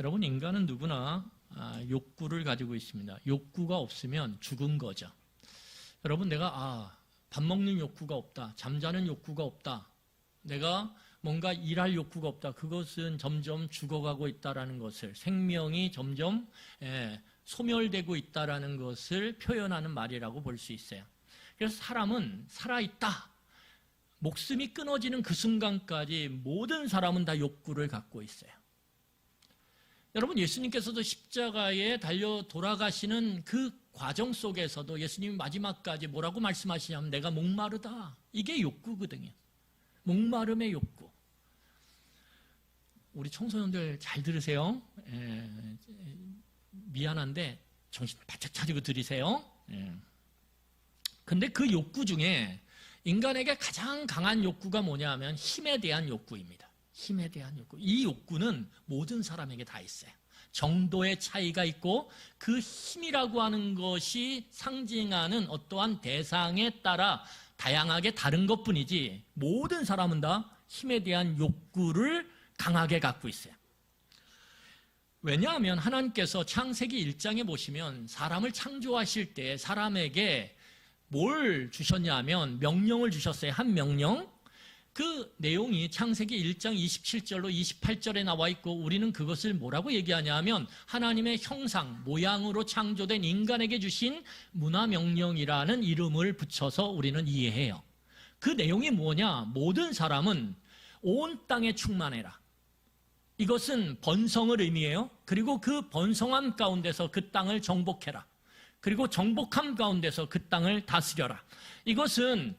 여러분, 인간은 누구나 욕구를 가지고 있습니다. 욕구가 없으면 죽은 거죠. 여러분, 내가 밥 먹는 욕구가 없다, 잠자는 욕구가 없다, 내가 뭔가 일할 욕구가 없다, 그것은 점점 죽어가고 있다는 것을, 생명이 점점 소멸되고 있다는 것을 표현하는 말이라고 볼 수 있어요. 그래서 사람은 살아있다, 목숨이 끊어지는 그 순간까지 모든 사람은 다 욕구를 갖고 있어요. 여러분, 예수님께서도 십자가에 달려 돌아가시는 그 과정 속에서도 예수님이 마지막까지 뭐라고 말씀하시냐면 내가 목마르다. 이게 욕구거든요. 목마름의 욕구. 우리 청소년들 잘 들으세요. 미안한데 정신 바짝 차리고 들으세요. 근데 그 욕구 중에 인간에게 가장 강한 욕구가 뭐냐면 힘에 대한 욕구입니다. 힘에 대한 욕구. 이 욕구는 모든 사람에게 다 있어요. 정도의 차이가 있고 그 힘이라고 하는 것이 상징하는 어떠한 대상에 따라 다양하게 다른 것뿐이지 모든 사람은 다 힘에 대한 욕구를 강하게 갖고 있어요. 왜냐하면 하나님께서 창세기 1장에 보시면 사람을 창조하실 때 사람에게 뭘 주셨냐면 명령을 주셨어요. 한 명령. 그 내용이 창세기 1장 27절로 28절에 나와 있고 우리는 그것을 뭐라고 얘기하냐면 하나님의 형상, 모양으로 창조된 인간에게 주신 문화명령이라는 이름을 붙여서 우리는 이해해요. 그 내용이 뭐냐? 모든 사람은 온 땅에 충만해라. 이것은 번성을 의미해요. 그리고 그 번성함 가운데서 그 땅을 정복해라. 그리고 정복함 가운데서 그 땅을 다스려라. 이것은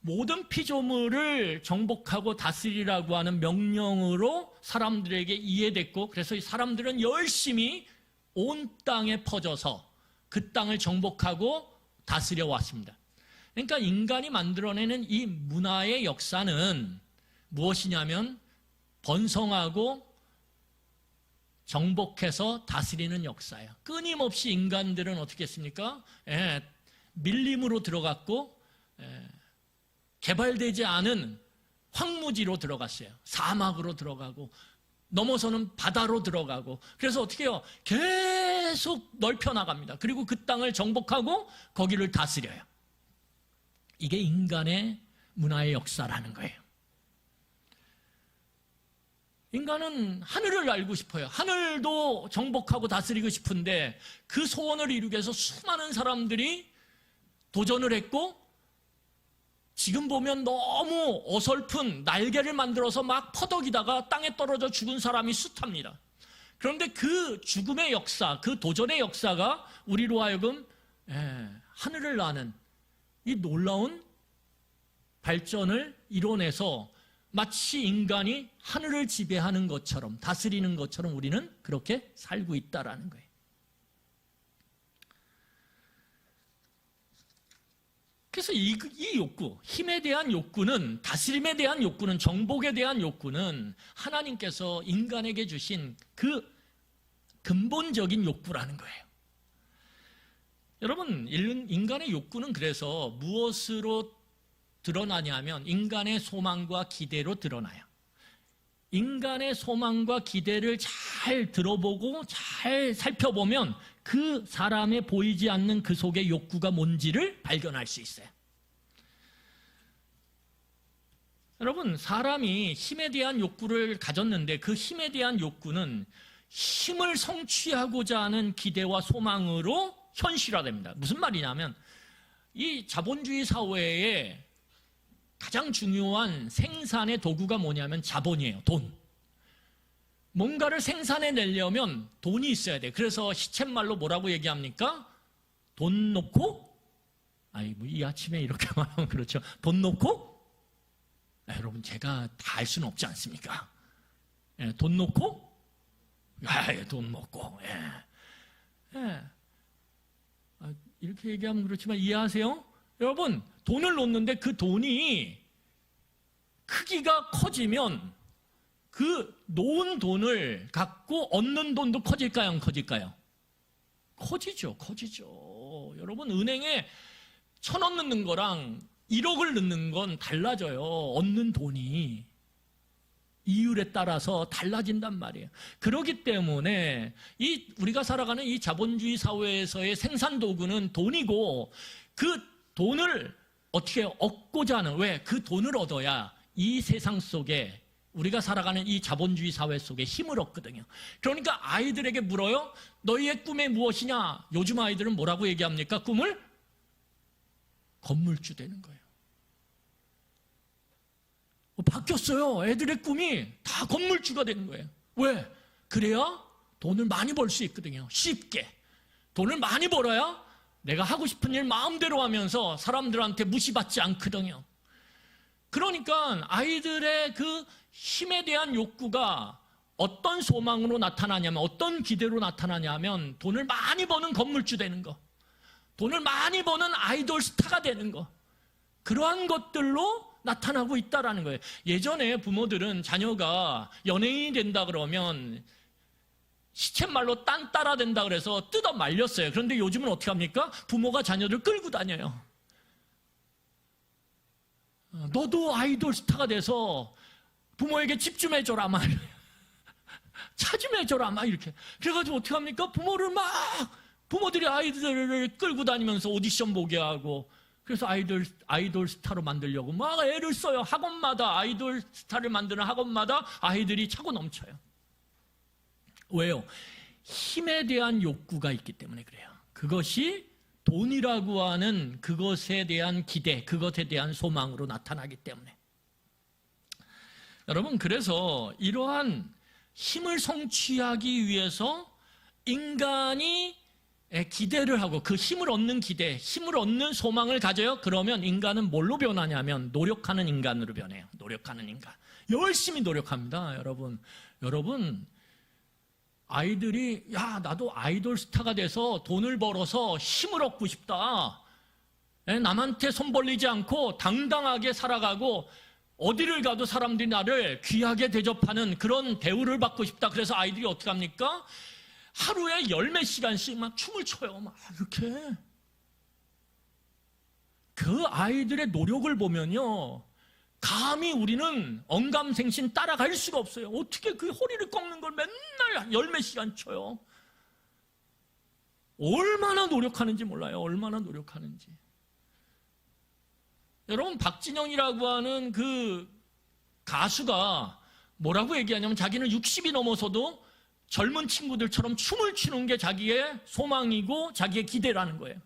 모든 피조물을 정복하고 다스리라고 하는 명령으로 사람들에게 이해됐고 그래서 이 사람들은 열심히 온 땅에 퍼져서 그 땅을 정복하고 다스려 왔습니다. 그러니까 인간이 만들어내는 이 문화의 역사는 무엇이냐면 번성하고 정복해서 다스리는 역사예요. 끊임없이 인간들은 어떻게 했습니까? 밀림으로 들어갔고 개발되지 않은 황무지로 들어갔어요. 사막으로 들어가고 넘어서는 바다로 들어가고 그래서 어떻게 해요? 계속 넓혀 나갑니다. 그리고 그 땅을 정복하고 거기를 다스려요. 이게 인간의 문화의 역사라는 거예요. 인간은 하늘을 알고 싶어요. 하늘도 정복하고 다스리고 싶은데 그 소원을 이루기 위해서 수많은 사람들이 도전을 했고 지금 보면 너무 어설픈 날개를 만들어서 막 퍼덕이다가 땅에 떨어져 죽은 사람이 숱합니다. 그런데 그 죽음의 역사, 그 도전의 역사가 우리로 하여금 하늘을 나는 이 놀라운 발전을 이뤄내서 마치 인간이 하늘을 지배하는 것처럼 다스리는 것처럼 우리는 그렇게 살고 있다라는 거예요. 그래서 이 욕구, 힘에 대한 욕구는, 다스림에 대한 욕구는, 정복에 대한 욕구는 하나님께서 인간에게 주신 그 근본적인 욕구라는 거예요. 여러분, 인간의 욕구는 그래서 무엇으로 드러나냐면 인간의 소망과 기대로 드러나요. 인간의 소망과 기대를 잘 들어보고 잘 살펴보면 그 사람의 보이지 않는 그 속의 욕구가 뭔지를 발견할 수 있어요. 여러분, 사람이 힘에 대한 욕구를 가졌는데 그 힘에 대한 욕구는 힘을 성취하고자 하는 기대와 소망으로 현실화됩니다. 무슨 말이냐면 이 자본주의 사회에 가장 중요한 생산의 도구가 뭐냐면 자본이에요. 돈. 뭔가를 생산해내려면 돈이 있어야 돼. 그래서 시쳇말로 뭐라고 얘기합니까? 돈 놓고? 이 아침에 이렇게 말하면 그렇죠. 돈 놓고? 여러분, 제가 다 알 수는 없지 않습니까? 돈 놓고? 돈 먹고. 이렇게 얘기하면 그렇지만 이해하세요? 여러분, 돈을 놓는데 그 돈이 크기가 커지면 그 놓은 돈을 갖고 얻는 돈도 커질까요? 안 커질까요? 커지죠. 여러분, 은행에 1,000원 넣는 거랑 1억을 넣는 건 달라져요. 얻는 돈이. 이율에 따라서 달라진단 말이에요. 그렇기 때문에 우리가 살아가는 이 자본주의 사회에서의 생산 도구는 돈이고, 그 돈을 어떻게 얻고자 하는, 왜? 그 돈을 얻어야 이 세상 속에, 우리가 살아가는 이 자본주의 사회 속에 힘을 얻거든요. 그러니까 아이들에게 물어요. 너희의 꿈이 무엇이냐? 요즘 아이들은 뭐라고 얘기합니까? 꿈을? 건물주 되는 거예요. 바뀌었어요. 애들의 꿈이 다 건물주가 되는 거예요. 왜? 그래야 돈을 많이 벌 수 있거든요. 쉽게. 돈을 많이 벌어야 내가 하고 싶은 일 마음대로 하면서 사람들한테 무시받지 않거든요. 그러니까 아이들의 그 힘에 대한 욕구가 어떤 소망으로 나타나냐면, 어떤 기대로 나타나냐면, 돈을 많이 버는 건물주 되는 거, 돈을 많이 버는 아이돌 스타가 되는 거, 그러한 것들로 나타나고 있다라는 거예요. 예전에 부모들은 자녀가 연예인이 된다 그러면 시쳇말로 딴따라 된다 그래서 뜯어 말렸어요. 그런데 요즘은 어떻게 합니까? 부모가 자녀를 끌고 다녀요. 너도 아이돌 스타가 돼서 부모에게 집 좀 해줘라, 막 차 좀 해줘라, 막 이렇게. 그래가지고 어떻게 합니까? 부모들이 아이들을 끌고 다니면서 오디션 보게 하고, 그래서 아이돌 스타로 만들려고 막 애를 써요. 학원마다, 아이돌 스타를 만드는 학원마다 아이들이 차고 넘쳐요. 왜요? 힘에 대한 욕구가 있기 때문에 그래요. 그것이 돈이라고 하는 그것에 대한 기대, 그것에 대한 소망으로 나타나기 때문에. 여러분, 그래서 이러한 힘을 성취하기 위해서 인간이 기대를 하고, 그 힘을 얻는 기대, 힘을 얻는 소망을 가져요. 그러면 인간은 뭘로 변하냐면 노력하는 인간으로 변해요. 노력하는 인간. 열심히 노력합니다. 여러분, 아이들이 나도 아이돌 스타가 돼서 돈을 벌어서 힘을 얻고 싶다. 남한테 손 벌리지 않고 당당하게 살아가고 어디를 가도 사람들이 나를 귀하게 대접하는 그런 대우를 받고 싶다. 그래서 아이들이 어떻게 합니까? 하루에 10몇 시간씩 막 춤을 춰요. 막 이렇게. 그 아이들의 노력을 보면요, 감히 우리는 언감생심 따라갈 수가 없어요. 어떻게 그 허리를 꺾는 걸 맨날 10몇 시간 쳐요? 얼마나 노력하는지 몰라요. 얼마나 노력하는지. 여러분, 박진영이라고 하는 그 가수가 뭐라고 얘기하냐면, 자기는 60이 넘어서도 젊은 친구들처럼 춤을 추는 게 자기의 소망이고 자기의 기대라는 거예요.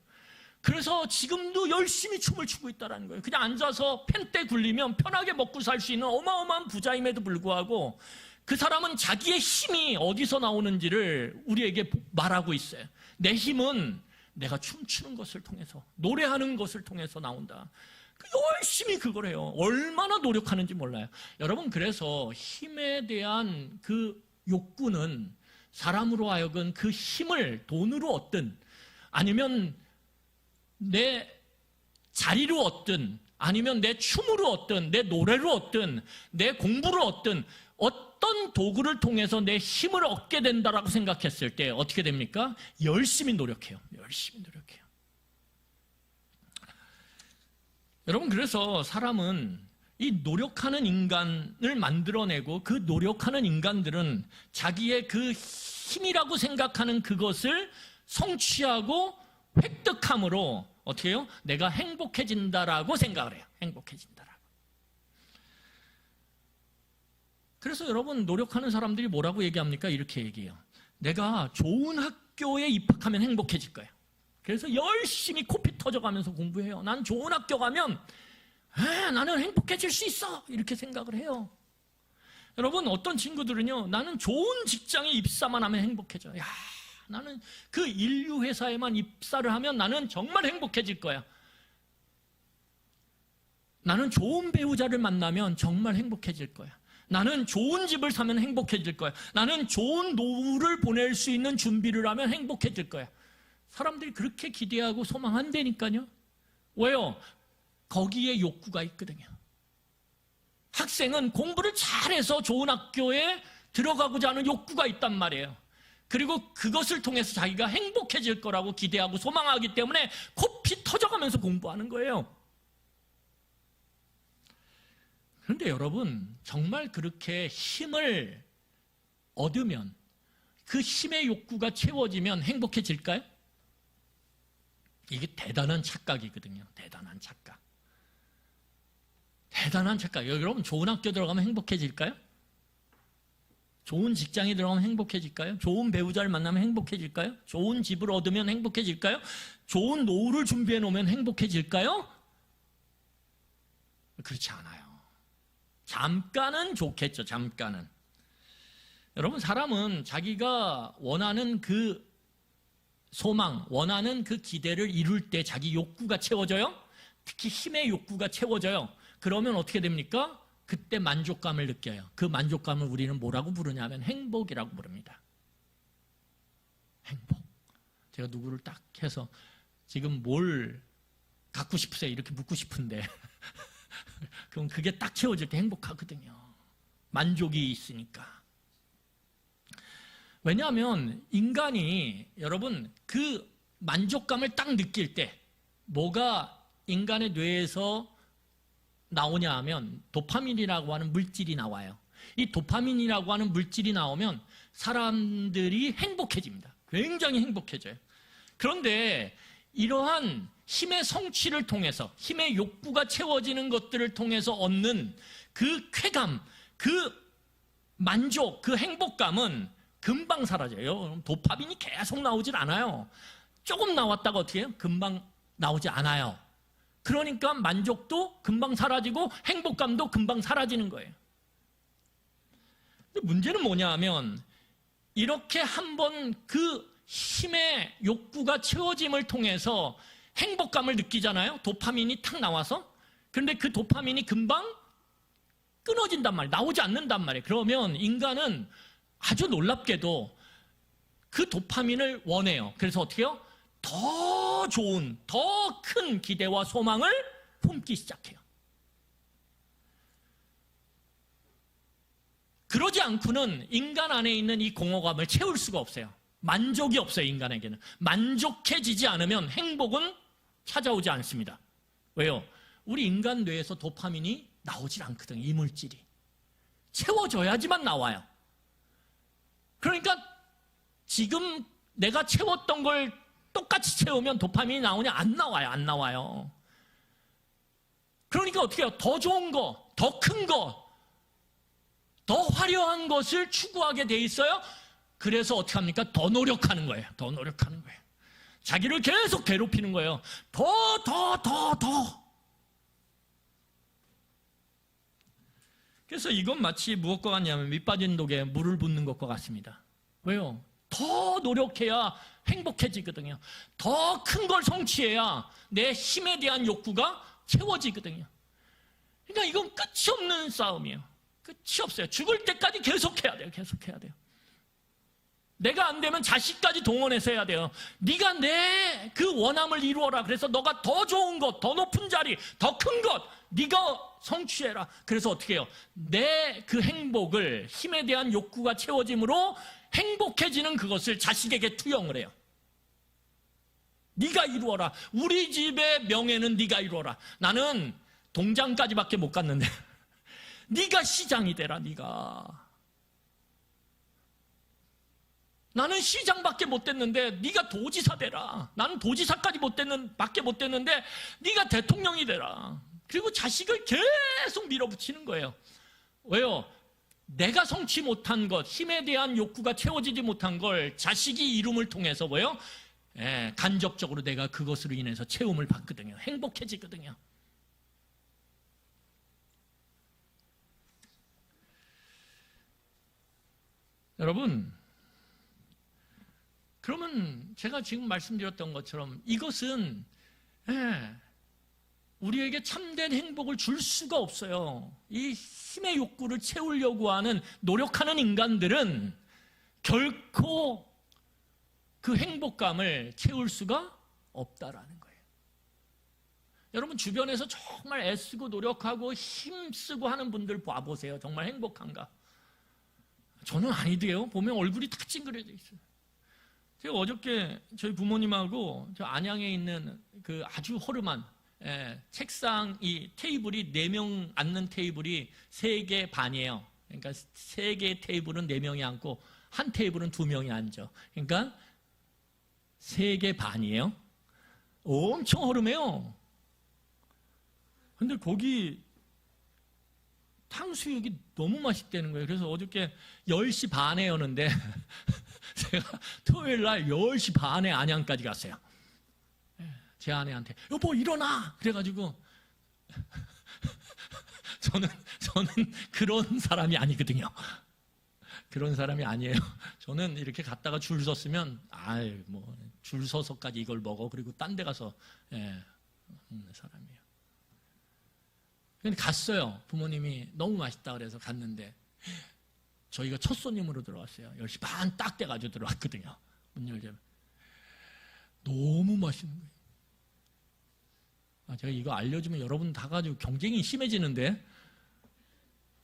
그래서 지금도 열심히 춤을 추고 있다는 거예요. 그냥 앉아서 펜대 굴리면 편하게 먹고 살 수 있는 어마어마한 부자임에도 불구하고 그 사람은 자기의 힘이 어디서 나오는지를 우리에게 말하고 있어요. 내 힘은 내가 춤추는 것을 통해서, 노래하는 것을 통해서 나온다. 열심히 그걸 해요. 얼마나 노력하는지 몰라요. 여러분, 그래서 힘에 대한 그 욕구는 사람으로 하여금 그 힘을 돈으로 얻든, 아니면 내 자리로 얻든, 아니면 내 춤으로 얻든, 내 노래로 얻든, 내 공부를 얻든, 어떤 도구를 통해서 내 힘을 얻게 된다라고 생각했을 때 어떻게 됩니까? 열심히 노력해요. 열심히 노력해요. 여러분, 그래서 사람은 이 노력하는 인간을 만들어내고, 그 노력하는 인간들은 자기의 그 힘이라고 생각하는 그것을 성취하고 획득함으로 어떻게 해요? 내가 행복해진다라고 생각을 해요. 행복해진다라고. 그래서 여러분, 노력하는 사람들이 뭐라고 얘기합니까? 이렇게 얘기해요. 내가 좋은 학교에 입학하면 행복해질 거야. 그래서 열심히 코피 터져가면서 공부해요. 난 좋은 학교 가면 나는 행복해질 수 있어, 이렇게 생각을 해요. 여러분, 어떤 친구들은요, 나는 좋은 직장에 입사만 하면 행복해져. 나는 그 인류 회사에만 입사를 하면 나는 정말 행복해질 거야. 나는 좋은 배우자를 만나면 정말 행복해질 거야. 나는 좋은 집을 사면 행복해질 거야. 나는 좋은 노후를 보낼 수 있는 준비를 하면 행복해질 거야. 사람들이 그렇게 기대하고 소망한다니까요. 왜요? 거기에 욕구가 있거든요. 학생은 공부를 잘해서 좋은 학교에 들어가고자 하는 욕구가 있단 말이에요. 그리고 그것을 통해서 자기가 행복해질 거라고 기대하고 소망하기 때문에 코피 터져가면서 공부하는 거예요. 그런데 여러분, 정말 그렇게 힘을 얻으면, 그 힘의 욕구가 채워지면 행복해질까요? 이게 대단한 착각이거든요. 대단한 착각. 대단한 착각. 여러분, 좋은 학교 들어가면 행복해질까요? 좋은 직장에 들어가면 행복해질까요? 좋은 배우자를 만나면 행복해질까요? 좋은 집을 얻으면 행복해질까요? 좋은 노후를 준비해 놓으면 행복해질까요? 그렇지 않아요. 잠깐은 좋겠죠. 잠깐은. 여러분, 사람은 자기가 원하는 그 소망, 원하는 그 기대를 이룰 때 자기 욕구가 채워져요. 특히 힘의 욕구가 채워져요. 그러면 어떻게 됩니까? 그때 만족감을 느껴요. 그 만족감을 우리는 뭐라고 부르냐면 행복이라고 부릅니다. 행복. 제가 누구를 딱 해서 지금 뭘 갖고 싶으세요? 이렇게 묻고 싶은데 그럼 그게 딱 채워질 때 행복하거든요. 만족이 있으니까. 왜냐하면 인간이, 여러분, 그 만족감을 딱 느낄 때 뭐가 인간의 뇌에서 나오냐 하면 도파민이라고 하는 물질이 나와요. 이 도파민이라고 하는 물질이 나오면 사람들이 행복해집니다. 굉장히 행복해져요. 그런데 이러한 힘의 성취를 통해서, 힘의 욕구가 채워지는 것들을 통해서 얻는 그 쾌감, 그 만족, 그 행복감은 금방 사라져요. 도파민이 계속 나오질 않아요. 조금 나왔다가 어떻게 해요? 금방 나오지 않아요. 그러니까 만족도 금방 사라지고 행복감도 금방 사라지는 거예요. 근데 문제는 뭐냐 하면, 이렇게 한번 그 힘의 욕구가 채워짐을 통해서 행복감을 느끼잖아요. 도파민이 탁 나와서. 그런데 그 도파민이 금방 끊어진단 말이에요. 나오지 않는단 말이에요. 그러면 인간은 아주 놀랍게도 그 도파민을 원해요. 그래서 어떻게 해요? 더 좋은, 더 큰 기대와 소망을 품기 시작해요. 그러지 않고는 인간 안에 있는 이 공허감을 채울 수가 없어요. 만족이 없어요, 인간에게는. 만족해지지 않으면 행복은 찾아오지 않습니다. 왜요? 우리 인간 뇌에서 도파민이 나오질 않거든요, 이 물질이. 채워져야지만 나와요. 그러니까 지금 내가 채웠던 걸 똑같이 채우면 도파민이 나오냐? 안 나와요. 안 나와요. 그러니까 어떻게 해요? 더 좋은 거, 더 큰 거, 더 화려한 것을 추구하게 돼 있어요. 그래서 어떻게 합니까? 더 노력하는 거예요. 더 노력하는 거예요. 자기를 계속 괴롭히는 거예요. 더. 그래서 이건 마치 무엇과 같냐면 밑빠진 독에 물을 붓는 것과 같습니다. 왜요? 더 노력해야 행복해지거든요. 더 큰 걸 성취해야 내 힘에 대한 욕구가 채워지거든요. 그러니까 이건 끝이 없는 싸움이에요. 끝이 없어요. 죽을 때까지 계속해야 돼요. 계속해야 돼요. 내가 안 되면 자식까지 동원해서 해야 돼요. 네가 내 그 원함을 이루어라. 그래서 너가 더 좋은 것, 더 높은 자리, 더 큰 것, 네가 성취해라. 그래서 어떻게 해요? 내 그 행복을, 힘에 대한 욕구가 채워짐으로 행복해지는 그것을 자식에게 투영을 해요. 네가 이루어라. 우리 집의 명예는 네가 이루어라. 나는 동장까지밖에 못 갔는데 네가 시장이 되라. 네가. 나는 시장밖에 못 됐는데 네가 도지사 되라. 나는 도지사까지 밖에 못 됐는데 네가 대통령이 되라. 그리고 자식을 계속 밀어붙이는 거예요. 왜요? 내가 성취 못한 것, 힘에 대한 욕구가 채워지지 못한 걸 자식이 이룸을 통해서 뭐예요? 간접적으로 내가 그것으로 인해서 채움을 받거든요. 행복해지거든요. 여러분, 그러면 제가 지금 말씀드렸던 것처럼 이것은 우리에게 참된 행복을 줄 수가 없어요. 이 힘의 욕구를 채우려고 하는, 노력하는 인간들은 결코 그 행복감을 채울 수가 없다라는 거예요. 여러분, 주변에서 정말 애쓰고 노력하고 힘쓰고 하는 분들 봐보세요. 정말 행복한가? 저는 아니대요. 보면 얼굴이 다 찡그려져 있어요. 제가 어저께 저희 부모님하고 저 안양에 있는 그 아주 허름한 책상, 이 테이블이 4명 앉는 테이블이 3개 반이에요. 그러니까 3개의 테이블은 4명이 앉고 한 테이블은 2명이 앉아. 그러니까 3개 반이에요. 엄청 허름해요. 근데 거기 탕수육이 너무 맛있다는 거예요. 그래서 어저께 10시 반에 여는데 제가 토요일 날 10시 반에 안양까지 갔어요. 제 아내한테 여보 일어나! 그래가지고 저는 그런 사람이 아니거든요. 그런 사람이 아니에요. 저는 이렇게 갔다가 줄 섰으면 줄 서서까지 이걸 먹어. 그리고 딴 데 가서 먹는 사람이에요. 근데 갔어요. 부모님이 너무 맛있다 그래서 갔는데 저희가 첫 손님으로 들어왔어요. 10시 반 딱 돼가지고 들어왔거든요. 문 열자면 너무 맛있는 거예요. 제가 이거 알려주면 여러분 다 가지고 경쟁이 심해지는데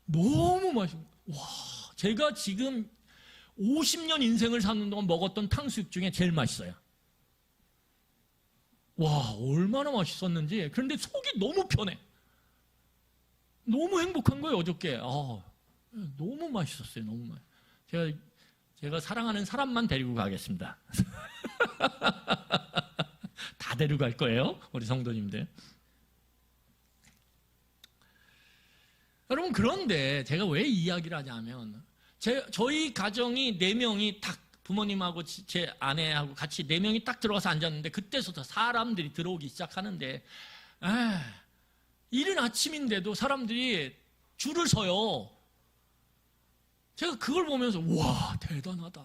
너무 맛있는 거예요. 와, 제가 지금 50년 인생을 사는 동안 먹었던 탕수육 중에 제일 맛있어요. 와, 얼마나 맛있었는지. 그런데 속이 너무 편해. 너무 행복한 거예요, 어저께. 너무 맛있었어요, 너무 맛있어요. 제가 사랑하는 사람만 데리고 가겠습니다. 다 데려갈 거예요, 우리 성도님들. 여러분, 그런데 제가 왜 이 이야기를 하냐면, 저희 가정이 4명이 딱 부모님하고 제 아내하고 같이 4명이 딱 들어가서 앉았는데, 그때부터 사람들이 들어오기 시작하는데, 이른 아침인데도 사람들이 줄을 서요. 제가 그걸 보면서 와, 대단하다.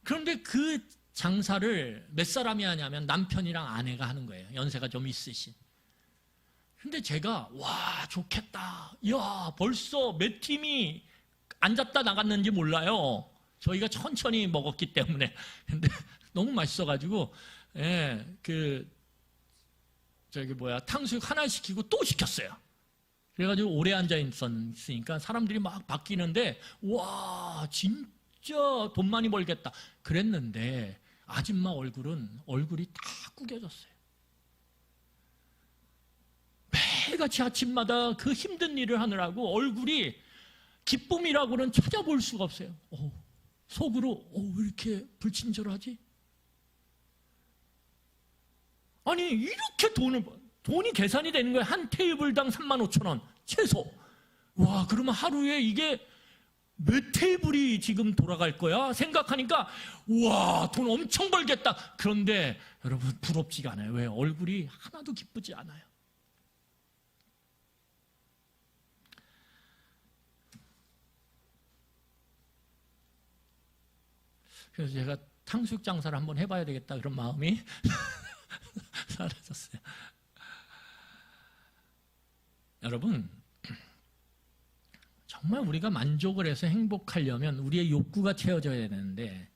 그런데 그 장사를 몇 사람이 하냐면 남편이랑 아내가 하는 거예요. 연세가 좀 있으신. 근데 제가 와, 좋겠다. 이야, 벌써 몇 팀이 앉았다 나갔는지 몰라요. 저희가 천천히 먹었기 때문에. 근데 너무 맛있어가지고 탕수육 하나 시키고 또 시켰어요. 그래가지고 오래 앉아 있으니까 사람들이 막 바뀌는데 와, 진짜 돈 많이 벌겠다 그랬는데 아줌마 얼굴이 다 구겨졌어요. 매일같이 아침마다 그 힘든 일을 하느라고 얼굴이 기쁨이라고는 찾아볼 수가 없어요. 속으로 왜 이렇게 불친절하지? 아니, 이렇게 돈이 계산이 되는 거예요. 한 테이블당 35,000원 최소. 와, 그러면 하루에 이게 몇 테이블이 지금 돌아갈 거야? 생각하니까 와, 돈 엄청 벌겠다. 그런데 여러분, 부럽지가 않아요. 왜? 얼굴이 하나도 기쁘지 않아요. 그래서 제가 탕수육 장사를 한번 해봐야 되겠다 그런 마음이 사라졌어요. 여러분, 정말 우리가 만족을 해서 행복하려면 우리의 욕구가 채워져야 되는데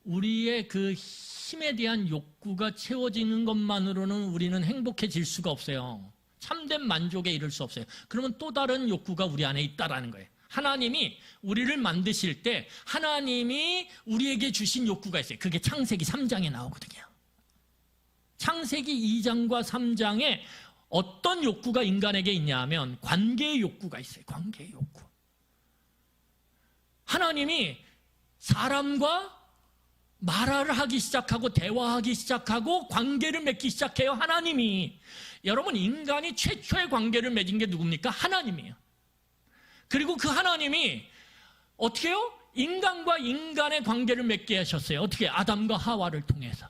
우리의 그 힘에 대한 욕구가 채워지는 것만으로는 우리는 행복해질 수가 없어요. 참된 만족에 이를 수 없어요. 그러면 또 다른 욕구가 우리 안에 있다라는 거예요. 하나님이 우리를 만드실 때 하나님이 우리에게 주신 욕구가 있어요. 그게 창세기 3장에 나오거든요. 창세기 2장과 3장에 어떤 욕구가 인간에게 있냐면 관계의 욕구가 있어요. 관계의 욕구. 하나님이 사람과 말을 하기 시작하고 대화하기 시작하고 관계를 맺기 시작해요. 하나님이. 여러분, 인간이 최초의 관계를 맺은 게 누굽니까? 하나님이에요. 그리고 그 하나님이 어떻게 해요? 인간과 인간의 관계를 맺게 하셨어요. 어떻게? 아담과 하와를 통해서.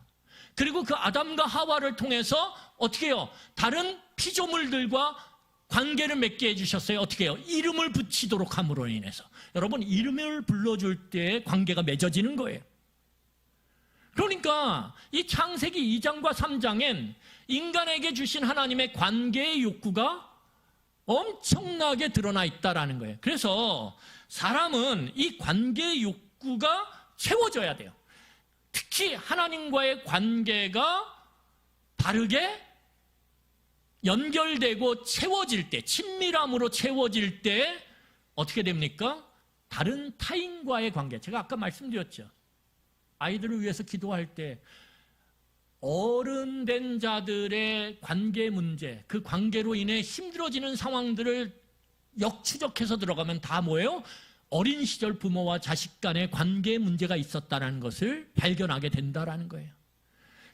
그리고 그 아담과 하와를 통해서 어떻게 해요? 다른 피조물들과 관계를 맺게 해주셨어요. 어떻게 해요? 이름을 붙이도록 함으로 인해서. 여러분, 이름을 불러줄 때 관계가 맺어지는 거예요. 그러니까 이 창세기 2장과 3장엔 인간에게 주신 하나님의 관계의 욕구가 엄청나게 드러나 있다라는 거예요. 그래서 사람은 이 관계의 욕구가 채워져야 돼요. 특히 하나님과의 관계가 바르게 연결되고 채워질 때, 친밀함으로 채워질 때 어떻게 됩니까? 다른 타인과의 관계. 제가 아까 말씀드렸죠. 아이들을 위해서 기도할 때 어른된 자들의 관계 문제, 그 관계로 인해 힘들어지는 상황들을 역추적해서 들어가면 다 뭐예요? 어린 시절 부모와 자식 간의 관계 문제가 있었다는 것을 발견하게 된다는 거예요.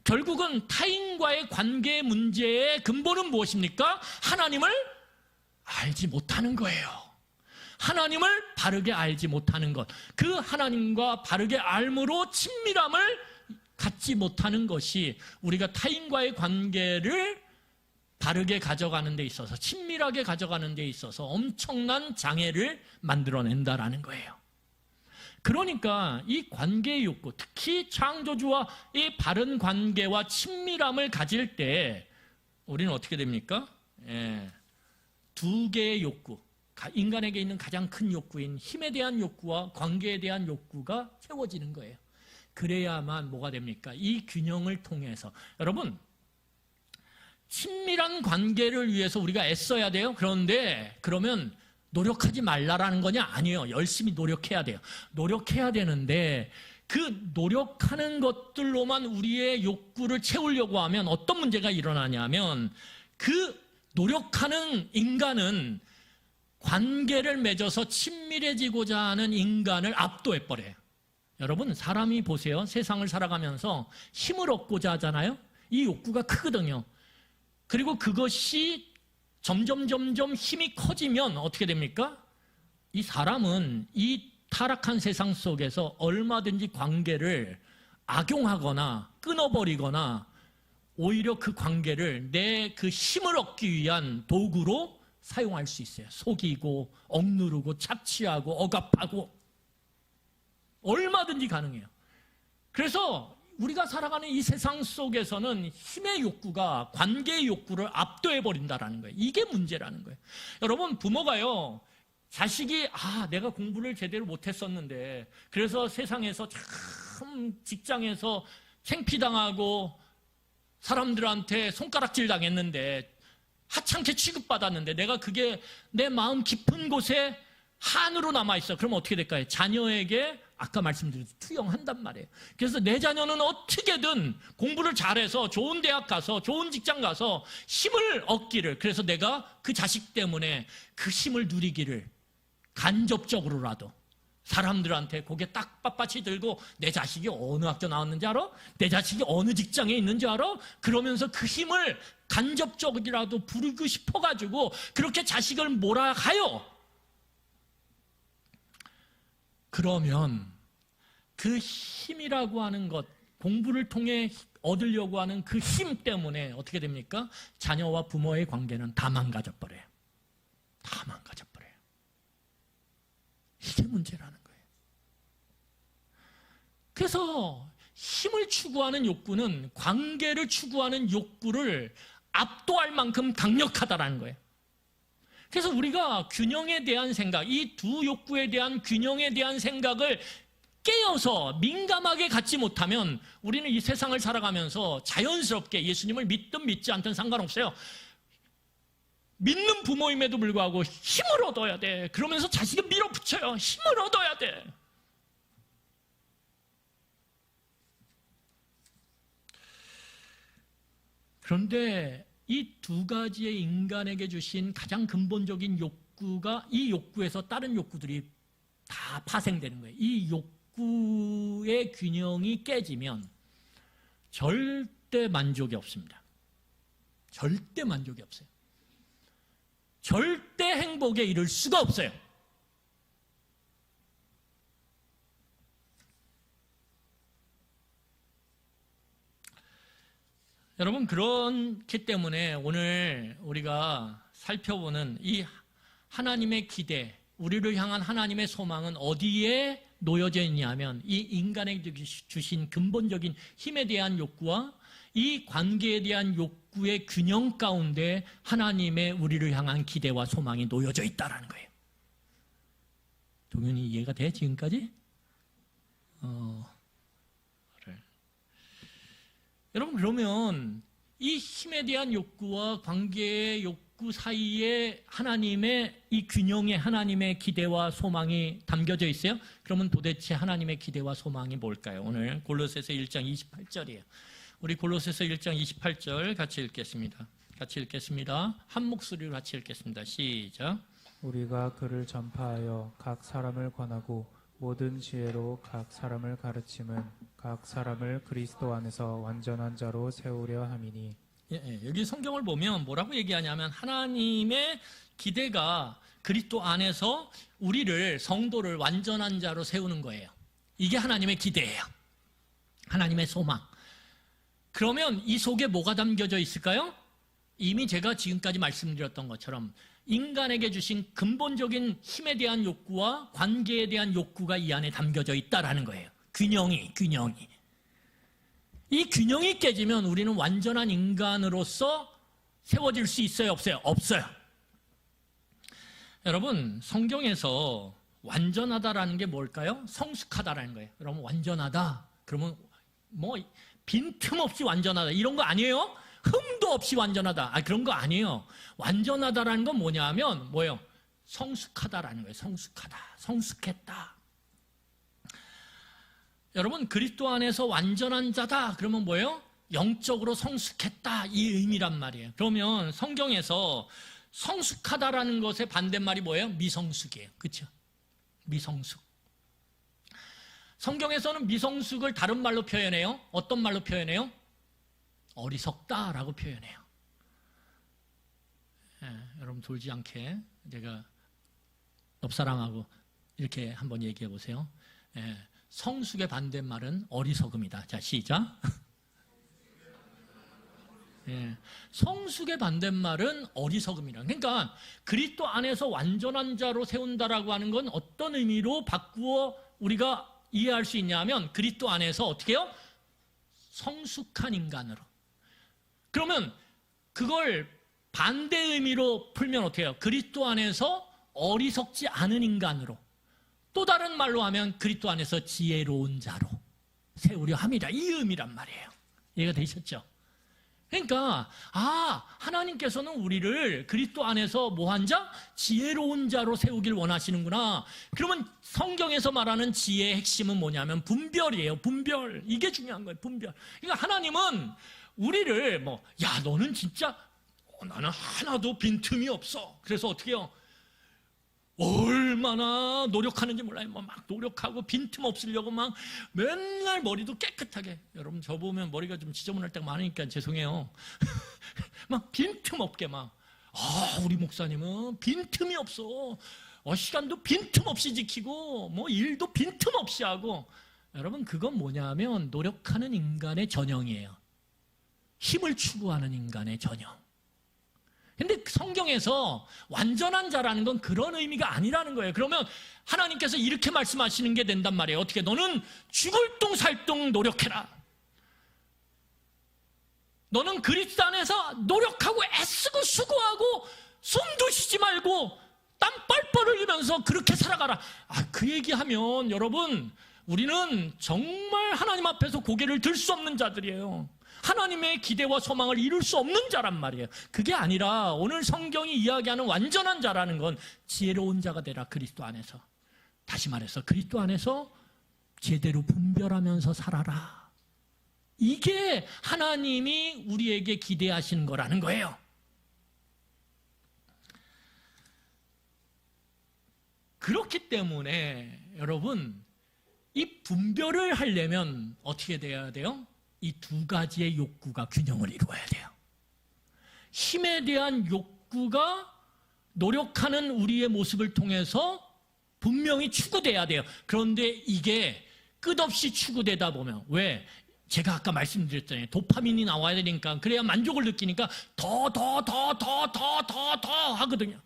결국은 타인과의 관계 문제의 근본은 무엇입니까? 하나님을 알지 못하는 거예요. 하나님을 바르게 알지 못하는 것. 그 하나님과 바르게 알므로 친밀함을 갖지 못하는 것이 우리가 타인과의 관계를 바르게 가져가는 데 있어서, 친밀하게 가져가는 데 있어서 엄청난 장애를 만들어낸다라는 거예요. 그러니까 이 관계의 욕구, 특히 창조주와 이 바른 관계와 친밀함을 가질 때 우리는 어떻게 됩니까? 두 개의 욕구, 인간에게 있는 가장 큰 욕구인 힘에 대한 욕구와 관계에 대한 욕구가 채워지는 거예요. 그래야만 뭐가 됩니까? 이 균형을 통해서. 여러분, 친밀한 관계를 위해서 우리가 애써야 돼요. 그런데 그러면 노력하지 말라라는 거냐? 아니에요. 열심히 노력해야 돼요. 노력해야 되는데 그 노력하는 것들로만 우리의 욕구를 채우려고 하면 어떤 문제가 일어나냐면 그 노력하는 인간은 관계를 맺어서 친밀해지고자 하는 인간을 압도해버려요. 여러분, 사람이 보세요. 세상을 살아가면서 힘을 얻고자 하잖아요. 이 욕구가 크거든요. 그리고 그것이 점점 힘이 커지면 어떻게 됩니까? 이 사람은 이 타락한 세상 속에서 얼마든지 관계를 악용하거나 끊어버리거나 오히려 그 관계를 내 그 힘을 얻기 위한 도구로 사용할 수 있어요. 속이고 억누르고 착취하고 억압하고 얼마든지 가능해요. 그래서 우리가 살아가는 이 세상 속에서는 힘의 욕구가 관계의 욕구를 압도해버린다는 거예요. 이게 문제라는 거예요. 여러분, 부모가요, 자식이 내가 공부를 제대로 못했었는데 그래서 세상에서 참 직장에서 창피당하고 사람들한테 손가락질 당했는데 하찮게 취급받았는데 내가 그게 내 마음 깊은 곳에 한으로 남아있어. 그럼 어떻게 될까요? 자녀에게 아까 말씀드렸듯이 투영한단 말이에요. 그래서 내 자녀는 어떻게든 공부를 잘해서 좋은 대학 가서 좋은 직장 가서 힘을 얻기를, 그래서 내가 그 자식 때문에 그 힘을 누리기를 간접적으로라도 사람들한테 고개 딱 빳빳이 들고 내 자식이 어느 학교 나왔는지 알아? 내 자식이 어느 직장에 있는지 알아? 그러면서 그 힘을 간접적이라도 부르고 싶어가지고 그렇게 자식을 몰아가요. 그러면 그 힘이라고 하는 것, 공부를 통해 얻으려고 하는 그 힘 때문에 어떻게 됩니까? 자녀와 부모의 관계는 다 망가져버려요. 다 망가져버려요. 이게 문제라는 거예요. 그래서 힘을 추구하는 욕구는 관계를 추구하는 욕구를 압도할 만큼 강력하다라는 거예요. 그래서 우리가 균형에 대한 생각, 이 두 욕구에 대한 균형에 대한 생각을 깨어서 민감하게 갖지 못하면 우리는 이 세상을 살아가면서 자연스럽게 예수님을 믿든 믿지 않든 상관없어요. 믿는 부모임에도 불구하고 힘을 얻어야 돼. 그러면서 자식을 밀어붙여요. 힘을 얻어야 돼. 그런데 이 두 가지의 인간에게 주신 가장 근본적인 욕구가, 이 욕구에서 다른 욕구들이 다 파생되는 거예요. 이 욕구의 균형이 깨지면 절대 만족이 없습니다. 절대 만족이 없어요. 절대 행복에 이를 수가 없어요. 여러분, 그렇기 때문에 오늘 우리가 살펴보는 이 하나님의 기대, 우리를 향한 하나님의 소망은 어디에 놓여져 있냐면 이 인간에게 주신 근본적인 힘에 대한 욕구와 이 관계에 대한 욕구의 균형 가운데 하나님의 우리를 향한 기대와 소망이 놓여져 있다는 거예요. 동현이 이해가 돼? 지금까지? 그래. 여러분, 그러면 이 힘에 대한 욕구와 관계의 욕구 사이에 하나님의 이 균형에 하나님의 기대와 소망이 담겨져 있어요? 그러면 도대체 하나님의 기대와 소망이 뭘까요? 오늘 골로새서 1장 28절이에요. 우리 골로새서 1장 28절 같이 읽겠습니다. 같이 읽겠습니다. 한 목소리로 같이 읽겠습니다. 시작. 우리가 그를 전파하여 각 사람을 권하고 모든 지혜로 각 사람을 가르침은 각 사람을 그리스도 안에서 완전한 자로 세우려 함이니. 여기 성경을 보면 뭐라고 얘기하냐면 하나님의 기대가 그리스도 안에서 우리를 성도를 완전한 자로 세우는 거예요. 이게 하나님의 기대예요. 하나님의 소망. 그러면 이 속에 뭐가 담겨져 있을까요? 이미 제가 지금까지 말씀드렸던 것처럼 인간에게 주신 근본적인 힘에 대한 욕구와 관계에 대한 욕구가 이 안에 담겨져 있다라는 거예요. 균형이. 이 균형이 깨지면 우리는 완전한 인간으로서 세워질 수 있어요? 없어요? 없어요. 여러분, 성경에서 완전하다라는 게 뭘까요? 성숙하다라는 거예요. 여러분, 완전하다. 그러면 뭐 빈틈없이 완전하다 이런 거 아니에요? 흠도 없이 완전하다. 그런 거 아니에요. 완전하다라는 건 뭐냐면 뭐예요? 성숙하다라는 거예요. 성숙하다. 성숙했다. 여러분, 그리스도 안에서 완전한 자다. 그러면 뭐예요? 영적으로 성숙했다. 이 의미란 말이에요. 그러면 성경에서 성숙하다라는 것의 반대말이 뭐예요? 미성숙이에요. 그렇죠? 미성숙. 성경에서는 미성숙을 다른 말로 표현해요. 어떤 말로 표현해요? 어리석다라고 표현해요. 여러분 돌지 않게 제가 옆 사람하고 이렇게 한번 얘기해 보세요. 성숙의 반대말은 어리석음이다. 자, 시작. 성숙의 반대말은 어리석음이라. 그러니까 그리스도 안에서 완전한 자로 세운다라고 하는 건 어떤 의미로 바꾸어 우리가 이해할 수 있냐면 그리스도 안에서 어떻게 해요? 성숙한 인간으로. 그러면 그걸 반대 의미로 풀면 어떻게 해요? 그리스도 안에서 어리석지 않은 인간으로. 또 다른 말로 하면 그리스도 안에서 지혜로운 자로 세우려 함이라. 이 의미란 말이에요. 이해가 되셨죠? 그러니까 하나님께서는 우리를 그리스도 안에서 뭐한 자? 지혜로운 자로 세우길 원하시는구나. 그러면 성경에서 말하는 지혜의 핵심은 뭐냐면 분별이에요. 분별. 이게 중요한 거예요. 분별. 그러니까 하나님은 우리를 너는 진짜 나는 하나도 빈틈이 없어. 그래서 어떻게 해요? 얼마나 노력하는지 몰라요. 막 노력하고 빈틈 없으려고 막 맨날 머리도 깨끗하게. 여러분 저 보면 머리가 좀 지저분할 때가 많으니까 죄송해요. 막 빈틈 없게 우리 목사님은 빈틈이 없어. 시간도 빈틈 없이 지키고 일도 빈틈 없이 하고. 여러분 그건 뭐냐면 노력하는 인간의 전형이에요. 힘을 추구하는 인간의 전형. 근데 성경에서 완전한 자라는 건 그런 의미가 아니라는 거예요. 그러면 하나님께서 이렇게 말씀하시는 게 된단 말이에요. 어떻게? 너는 죽을 똥 살 똥 노력해라. 너는 그리스도 안에서 노력하고 애쓰고 수고하고 숨도 쉬지 말고 땀 뻘뻘 흘리면서 그렇게 살아가라. 그 얘기하면 여러분 우리는 정말 하나님 앞에서 고개를 들 수 없는 자들이에요. 하나님의 기대와 소망을 이룰 수 없는 자란 말이에요. 그게 아니라 오늘 성경이 이야기하는 완전한 자라는 건 지혜로운 자가 되라. 그리스도 안에서. 다시 말해서 그리스도 안에서 제대로 분별하면서 살아라. 이게 하나님이 우리에게 기대하시는 거라는 거예요. 그렇기 때문에 여러분 이 분별을 하려면 어떻게 돼야 돼요? 이 두 가지의 욕구가 균형을 이루어야 돼요. 힘에 대한 욕구가 노력하는 우리의 모습을 통해서 분명히 추구돼야 돼요. 그런데 이게 끝없이 추구되다 보면 왜? 제가 아까 말씀드렸잖아요. 도파민이 나와야 되니까 그래야 만족을 느끼니까 더 하거든요.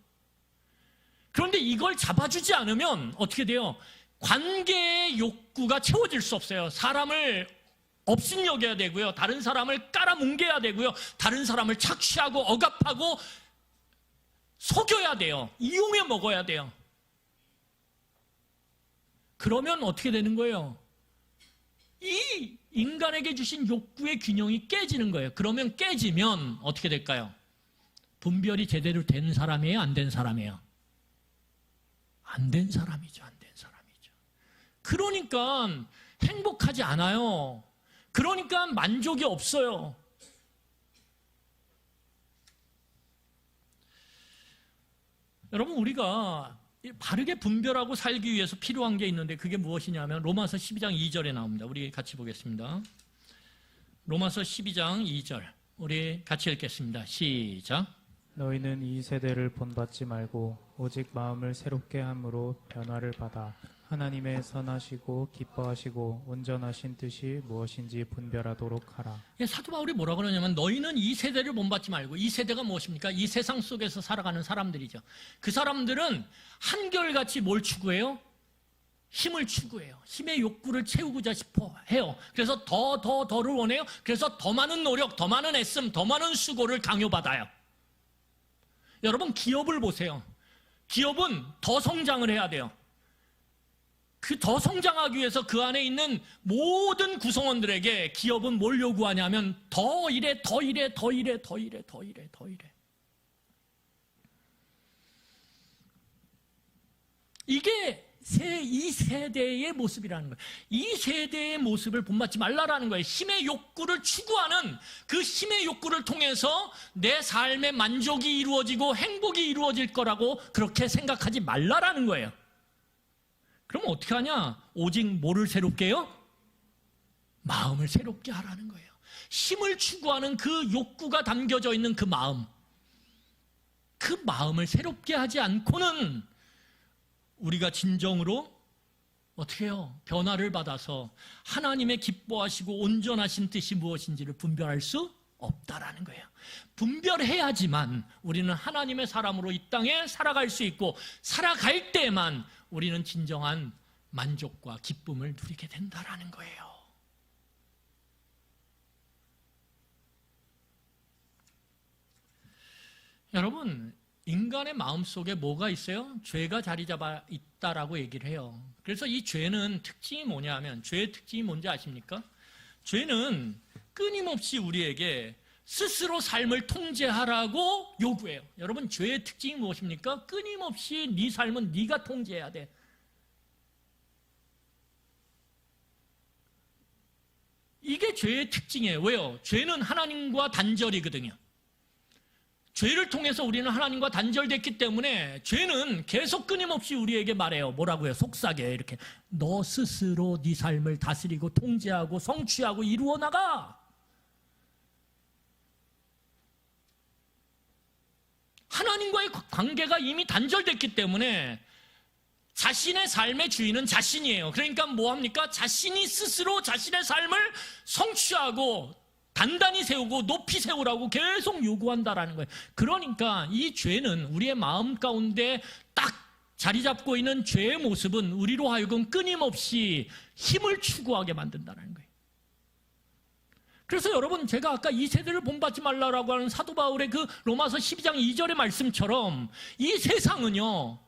그런데 이걸 잡아주지 않으면 어떻게 돼요? 관계의 욕구가 채워질 수 없어요. 사람을 업신여겨야 되고요. 다른 사람을 깔아뭉개야 되고요. 다른 사람을 착취하고 억압하고 속여야 돼요. 이용해 먹어야 돼요. 그러면 어떻게 되는 거예요? 이 인간에게 주신 욕구의 균형이 깨지는 거예요. 그러면 깨지면 어떻게 될까요? 분별이 제대로 된 사람이에요? 안 된 사람이에요? 안 된 사람이죠. 안 된 사람이죠. 그러니까 행복하지 않아요. 그러니까 만족이 없어요. 여러분, 우리가 바르게 분별하고 살기 위해서 필요한 게 있는데 그게 무엇이냐면 로마서 12장 2절에 나옵니다. 우리 같이 보겠습니다. 로마서 12장 2절 우리 같이 읽겠습니다. 시작. 너희는 이 세대를 본받지 말고 오직 마음을 새롭게 함으로 변화를 받아 하나님의 선하시고 기뻐하시고 온전하신 뜻이 무엇인지 분별하도록 하라. 사도 바울이 뭐라고 그러냐면 너희는 이 세대를 본받지 말고, 이 세대가 무엇입니까? 이 세상 속에서 살아가는 사람들이죠. 그 사람들은 한결같이 뭘 추구해요? 힘을 추구해요. 힘의 욕구를 채우고자 싶어 해요. 그래서 더를 원해요. 그래서 더 많은 노력, 더 많은 애씀, 더 많은 수고를 강요받아요. 여러분, 기업을 보세요. 기업은 더 성장을 해야 돼요. 그 더 성장하기 위해서 그 안에 있는 모든 구성원들에게 기업은 뭘 요구하냐면 더 이래. 이게 이 세대의 모습이라는 거예요. 이 세대의 모습을 본받지 말라라는 거예요. 힘의 욕구를 추구하는 그 힘의 욕구를 통해서 내 삶의 만족이 이루어지고 행복이 이루어질 거라고 그렇게 생각하지 말라라는 거예요. 그럼 어떻게 하냐? 오직 뭐를 새롭게 해요? 마음을 새롭게 하라는 거예요. 힘을 추구하는 그 욕구가 담겨져 있는 그 마음을 새롭게 하지 않고는 우리가 진정으로 어떻게 해요? 변화를 받아서 하나님의 기뻐하시고 온전하신 뜻이 무엇인지를 분별할 수 없다라는 거예요. 분별해야지만 우리는 하나님의 사람으로 이 땅에 살아갈 수 있고, 살아갈 때만 우리는 진정한 만족과 기쁨을 누리게 된다라는 거예요. 여러분, 인간의 마음속에 뭐가 있어요? 죄가 자리 잡아 있다라고 얘기를 해요. 그래서 이 죄는 특징이 뭐냐면, 죄의 특징이 뭔지 아십니까? 죄는 끊임없이 우리에게 스스로 삶을 통제하라고 요구해요. 여러분, 죄의 특징이 무엇입니까? 끊임없이 네 삶은 네가 통제해야 돼. 이게 죄의 특징이에요. 왜요? 죄는 하나님과 단절이거든요. 죄를 통해서 우리는 하나님과 단절됐기 때문에 죄는 계속 끊임없이 우리에게 말해요. 뭐라고요? 속삭여요. 이렇게 너 스스로 네 삶을 다스리고 통제하고 성취하고 이루어 나가. 하나님과의 관계가 이미 단절됐기 때문에 자신의 삶의 주인은 자신이에요. 그러니까 뭐합니까? 자신이 스스로 자신의 삶을 성취하고 단단히 세우고 높이 세우라고 계속 요구한다라는 거예요. 그러니까 이 죄는, 우리의 마음 가운데 딱 자리 잡고 있는 죄의 모습은 우리로 하여금 끊임없이 힘을 추구하게 만든다는 거예요. 그래서 여러분, 제가 아까 이 세대를 본받지 말라라고 하는 사도 바울의 그 로마서 12장 2절의 말씀처럼 이 세상은요,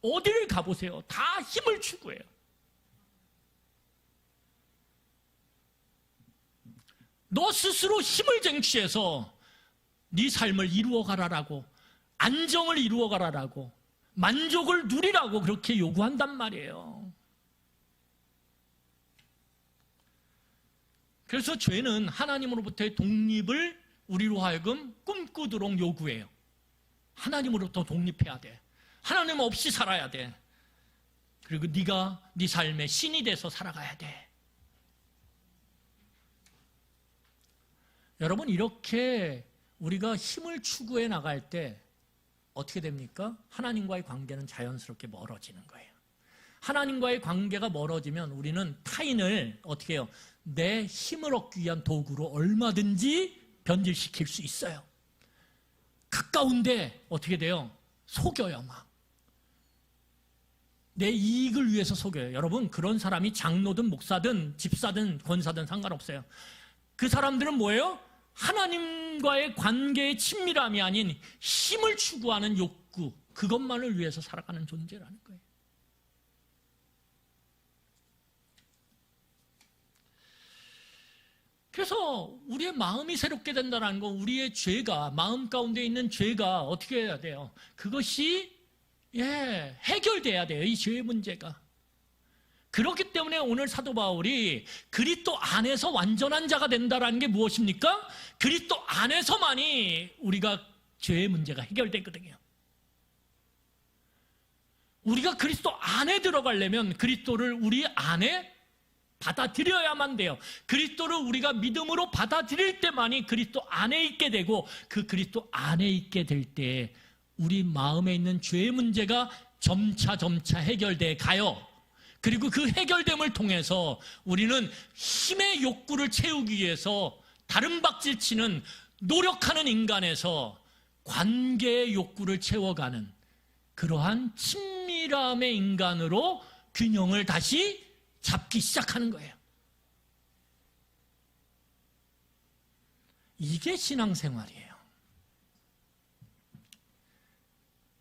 어디를 가보세요. 다 힘을 추구해요. 너 스스로 힘을 쟁취해서 네 삶을 이루어가라라고, 안정을 이루어가라라고, 만족을 누리라고 그렇게 요구한단 말이에요. 그래서 죄는 하나님으로부터의 독립을 우리로 하여금 꿈꾸도록 요구해요. 하나님으로부터 독립해야 돼. 하나님 없이 살아야 돼. 그리고 네가 네 삶의 신이 돼서 살아가야 돼. 여러분, 이렇게 우리가 힘을 추구해 나갈 때 어떻게 됩니까? 하나님과의 관계는 자연스럽게 멀어지는 거예요. 하나님과의 관계가 멀어지면 우리는 타인을 어떻게 해요? 내 힘을 얻기 위한 도구로 얼마든지 변질시킬 수 있어요. 가까운데 어떻게 돼요? 속여요, 막. 내 이익을 위해서 속여요. 여러분, 그런 사람이 장로든 목사든 집사든 권사든 상관없어요. 그 사람들은 뭐예요? 하나님과의 관계의 친밀함이 아닌 힘을 추구하는 욕구, 그것만을 위해서 살아가는 존재라는 거예요. 그래서 우리의 마음이 새롭게 된다는 건 우리의 죄가, 마음 가운데 있는 죄가 어떻게 해야 돼요? 그것이 해결돼야 돼요. 이 죄의 문제가. 그렇기 때문에 오늘 사도 바울이 그리스도 안에서 완전한 자가 된다라는 게 무엇입니까? 그리스도 안에서만이 우리가 죄의 문제가 해결되거든요. 우리가 그리스도 안에 들어가려면 그리스도를 우리 안에 받아들여야만 돼요. 그리스도를 우리가 믿음으로 받아들일 때만이 그리스도 안에 있게 되고, 그 그리스도 안에 있게 될 때 우리 마음에 있는 죄의 문제가 점차 해결돼 가요. 그리고 그 해결됨을 통해서 우리는 힘의 욕구를 채우기 위해서 다른 박질치는 노력하는 인간에서 관계의 욕구를 채워가는 그러한 친밀함의 인간으로 균형을 다시 잡기 시작하는 거예요. 이게 신앙생활이에요.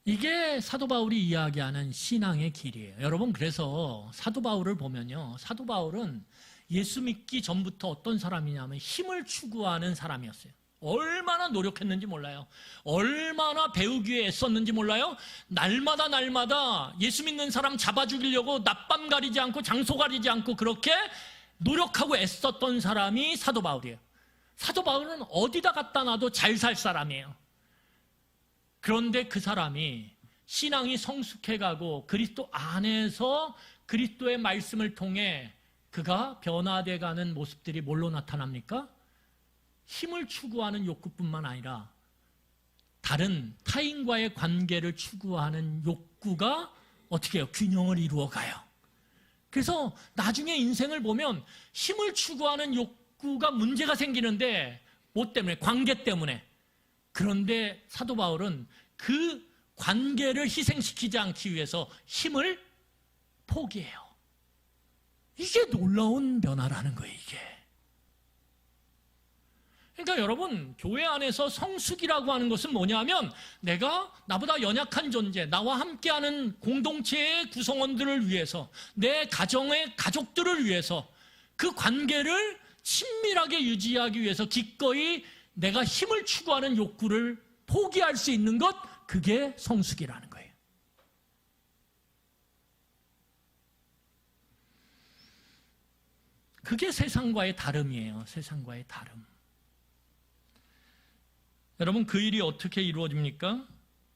이게 사도 바울이 이야기하는 신앙의 길이에요. 여러분, 그래서 사도 바울을 보면요, 사도 바울은 예수 믿기 전부터 어떤 사람이냐면 힘을 추구하는 사람이었어요. 얼마나 노력했는지 몰라요. 얼마나 배우기 위해 애썼는지 몰라요. 날마다 예수 믿는 사람 잡아 죽이려고 낮밤 가리지 않고 장소 가리지 않고 그렇게 노력하고 애썼던 사람이 사도 바울이에요. 사도 바울은 어디다 갖다 놔도 잘 살 사람이에요. 그런데 그 사람이 신앙이 성숙해가고 그리스도 안에서 그리스도의 말씀을 통해 그가 변화돼가는 모습들이 뭘로 나타납니까? 힘을 추구하는 욕구뿐만 아니라 다른 타인과의 관계를 추구하는 욕구가 어떻게 해요? 균형을 이루어가요. 그래서 나중에 인생을 보면 힘을 추구하는 욕구가 문제가 생기는데, 뭐 때문에? 관계 때문에. 그런데 사도 바울은 그 관계를 희생시키지 않기 위해서 힘을 포기해요. 이게 놀라운 변화라는 거예요, 이게. 그러니까 여러분, 교회 안에서 성숙이라고 하는 것은 뭐냐면, 내가 나보다 연약한 존재, 나와 함께하는 공동체의 구성원들을 위해서, 내 가정의 가족들을 위해서 그 관계를 친밀하게 유지하기 위해서 기꺼이 내가 힘을 추구하는 욕구를 포기할 수 있는 것, 그게 성숙이라는 거예요. 그게 세상과의 다름이에요. 세상과의 다름. 여러분, 그 일이 어떻게 이루어집니까?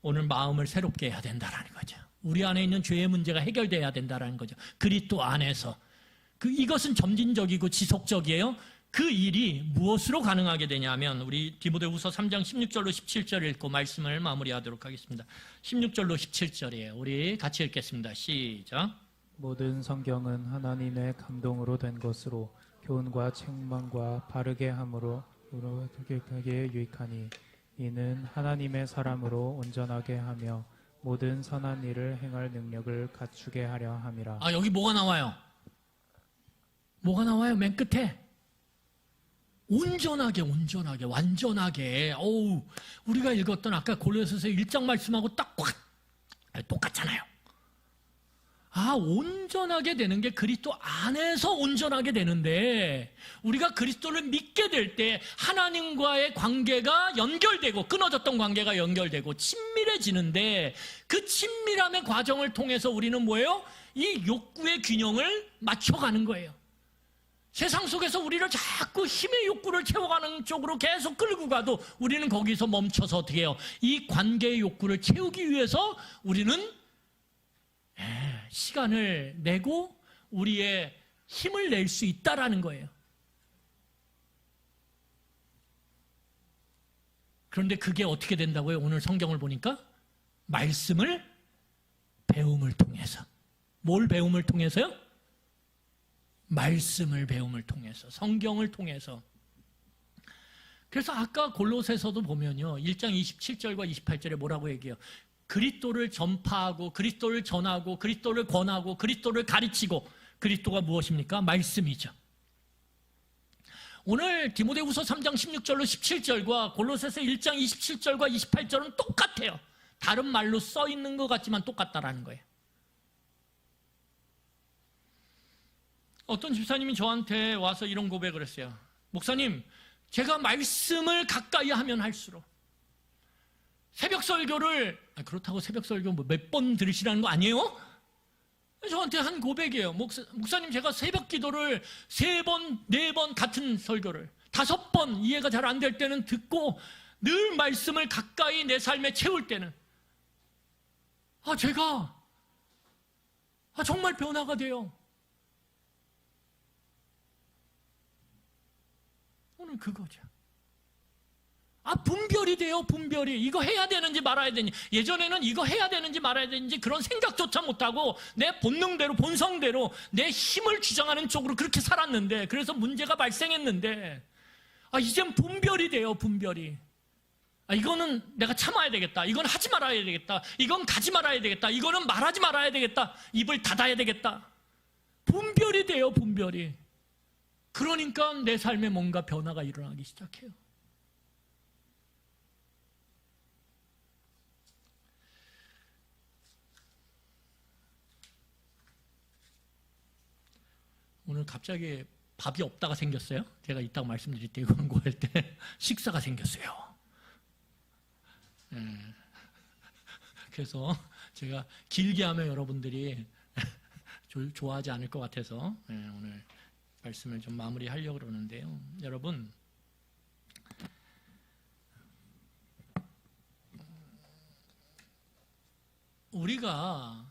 오늘 마음을 새롭게 해야 된다는 거죠. 우리 안에 있는 죄의 문제가 해결돼야 된다는 거죠. 그리스도 안에서. 이것은 점진적이고 지속적이에요. 그 일이 무엇으로 가능하게 되냐면, 우리 디모데후서 3장 16절로 17절 읽고 말씀을 마무리하도록 하겠습니다. 16절로 17절이에요. 우리 같이 읽겠습니다. 시작. 모든 성경은 하나님의 감동으로 된 것으로 교훈과 책망과 바르게 함으로 우리에게 유익하니, 이는 하나님의 사람으로 온전하게 하며 모든 선한 일을 행할 능력을 갖추게 하려 함이라. 여기 뭐가 나와요? 뭐가 나와요? 맨 끝에 온전하게, 완전하게. 우리가 읽었던 아까 골로새서 1장 말씀하고 딱 똑같잖아요. 온전하게 되는 게 그리스도 안에서 온전하게 되는데, 우리가 그리스도를 믿게 될 때 하나님과의 관계가 연결되고, 끊어졌던 관계가 연결되고 친밀해지는데, 그 친밀함의 과정을 통해서 우리는 뭐예요? 이 욕구의 균형을 맞춰가는 거예요. 세상 속에서 우리를 자꾸 힘의 욕구를 채워가는 쪽으로 계속 끌고 가도 우리는 거기서 멈춰서 어떻게 해요? 이 관계의 욕구를 채우기 위해서 우리는 시간을 내고 우리의 힘을 낼 수 있다라는 거예요. 그런데 그게 어떻게 된다고요? 오늘 성경을 보니까 말씀을 배움을 통해서. 뭘 배움을 통해서요? 말씀을 배움을 통해서, 성경을 통해서. 그래서 아까 골로새서도 보면요, 1장 27절과 28절에 뭐라고 얘기해요? 그리스도를 전파하고, 그리스도를 전하고, 그리스도를 권하고, 그리스도를 가르치고. 그리스도가 무엇입니까? 말씀이죠. 오늘 디모데후서 3장 16절로 17절과 골로새서 1장 27절과 28절은 똑같아요. 다른 말로 써 있는 것 같지만 똑같다라는 거예요. 어떤 집사님이 저한테 와서 이런 고백을 했어요. 목사님, 제가 말씀을 가까이 하면 할수록 새벽 설교를, 그렇다고 새벽 설교 몇 번 들으시라는 거 아니에요? 저한테 한 고백이에요. 목사님, 제가 새벽 기도를 3번, 4번 같은 설교를 5번 이해가 잘 안 될 때는 듣고 늘 말씀을 가까이 내 삶에 채울 때는 제가 정말 변화가 돼요. 오늘 그거죠. 분별이 돼요, 분별이. 이거 해야 되는지 말아야 되는지. 예전에는 이거 해야 되는지 말아야 되는지 그런 생각조차 못하고 내 본능대로, 본성대로 내 힘을 주장하는 쪽으로 그렇게 살았는데, 그래서 문제가 발생했는데, 이젠 분별이 돼요, 분별이. 이거는 내가 참아야 되겠다. 이건 하지 말아야 되겠다. 이건 가지 말아야 되겠다. 이거는 말하지 말아야 되겠다. 입을 닫아야 되겠다. 분별이 돼요, 분별이. 그러니까 내 삶에 뭔가 변화가 일어나기 시작해요. 오늘 갑자기 밥이 없다가 생겼어요. 제가 이따가 말씀드릴 때 광고할 때 식사가 생겼어요. 그래서 제가 길게 하면 여러분들이 좋아하지 않을 것 같아서 오늘 말씀을 좀 마무리하려고 그러는데요. 여러분, 우리가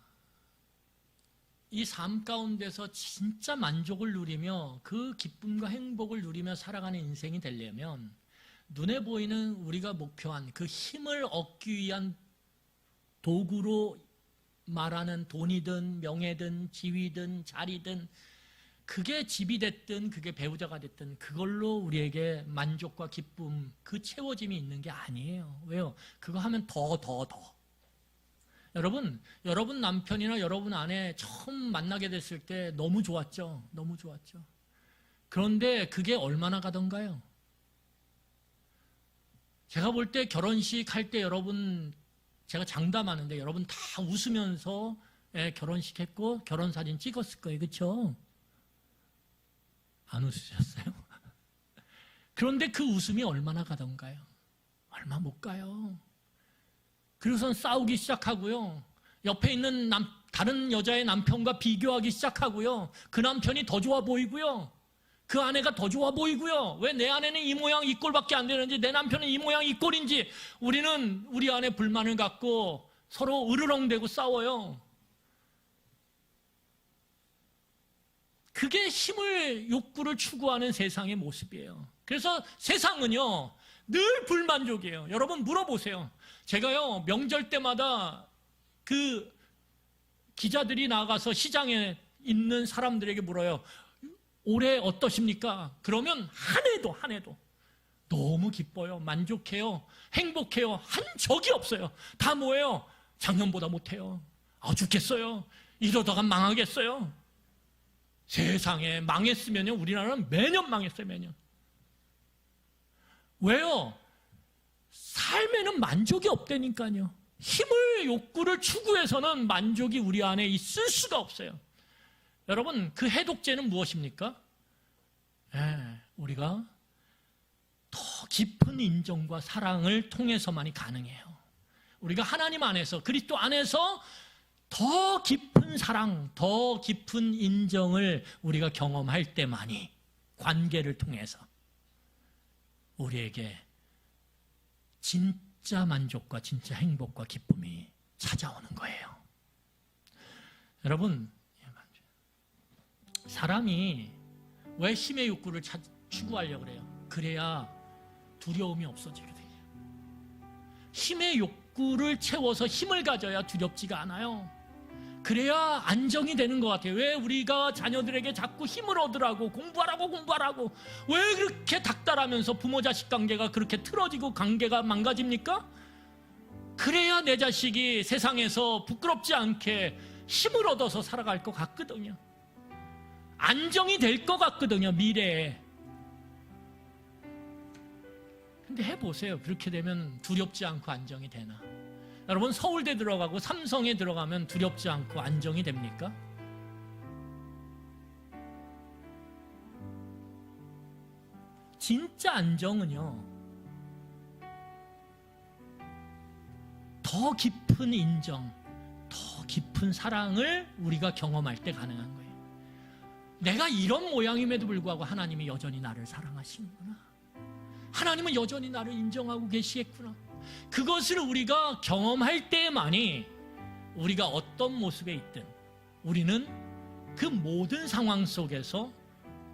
이 삶 가운데서 진짜 만족을 누리며 그 기쁨과 행복을 누리며 살아가는 인생이 되려면 눈에 보이는 우리가 목표한 그 힘을 얻기 위한 도구로 말하는 돈이든 명예든 지위든 자리든, 그게 집이 됐든 그게 배우자가 됐든 그걸로 우리에게 만족과 기쁨, 그 채워짐이 있는 게 아니에요. 왜요? 그거 하면 더. 여러분 남편이나 여러분 아내 처음 만나게 됐을 때 너무 좋았죠? 너무 좋았죠. 그런데 그게 얼마나 가던가요? 제가 볼 때 결혼식 할 때 여러분, 제가 장담하는데 여러분 다 웃으면서 결혼식 했고 결혼사진 찍었을 거예요. 그렇죠? 안 웃으셨어요? 그런데 그 웃음이 얼마나 가던가요? 얼마 못 가요. 그래서 싸우기 시작하고요. 옆에 있는 다른 여자의 남편과 비교하기 시작하고요. 그 남편이 더 좋아 보이고요. 그 아내가 더 좋아 보이고요. 왜 내 아내는 이 모양 이 꼴밖에 안 되는지, 내 남편은 이 모양 이 꼴인지, 우리는 우리 안에 불만을 갖고 서로 으르렁대고 싸워요. 그게 힘을, 욕구를 추구하는 세상의 모습이에요. 그래서 세상은요, 늘 불만족이에요. 여러분 물어보세요. 제가요, 명절 때마다 그 기자들이 나가서 시장에 있는 사람들에게 물어요. 올해 어떠십니까? 그러면 한 해도 너무 기뻐요. 만족해요. 행복해요. 한 적이 없어요. 다 뭐예요? 작년보다 못해요. 죽겠어요. 이러다가 망하겠어요. 세상에, 망했으면요, 우리나라는 매년 망했어요, 매년. 왜요? 삶에는 만족이 없다니까요. 힘을, 욕구를 추구해서는 만족이 우리 안에 있을 수가 없어요. 여러분, 그 해독제는 무엇입니까? 우리가 더 깊은 인정과 사랑을 통해서만이 가능해요. 우리가 하나님 안에서, 그리스도 안에서 더 깊은 사랑, 더 깊은 인정을 우리가 경험할 때만이, 관계를 통해서 우리에게 진짜 만족과 진짜 행복과 기쁨이 찾아오는 거예요. 여러분, 사람이 왜 힘의 욕구를 추구하려고 그래요? 그래야 두려움이 없어지게 돼요. 힘의 욕구를 채워서 힘을 가져야 두렵지가 않아요. 그래야 안정이 되는 것 같아요. 왜 우리가 자녀들에게 자꾸 힘을 얻으라고 공부하라고 왜 그렇게 닥달하면서 부모 자식 관계가 그렇게 틀어지고 관계가 망가집니까? 그래야 내 자식이 세상에서 부끄럽지 않게 힘을 얻어서 살아갈 것 같거든요. 안정이 될 것 같거든요, 미래에. 근데 해보세요. 그렇게 되면 두렵지 않고 안정이 되나? 여러분, 서울대 들어가고 삼성에 들어가면 두렵지 않고 안정이 됩니까? 진짜 안정은요, 더 깊은 인정, 더 더 깊은 사랑을 우리가 경험할 때 가능한 거예요. 내가 이런 모양임에도 불구하고 하나님이 여전히 나를 사랑하시는구나. 하나님은 여전히 나를 인정하고 계시겠구나. 그것을 우리가 경험할 때만이 우리가 어떤 모습에 있든 우리는 그 모든 상황 속에서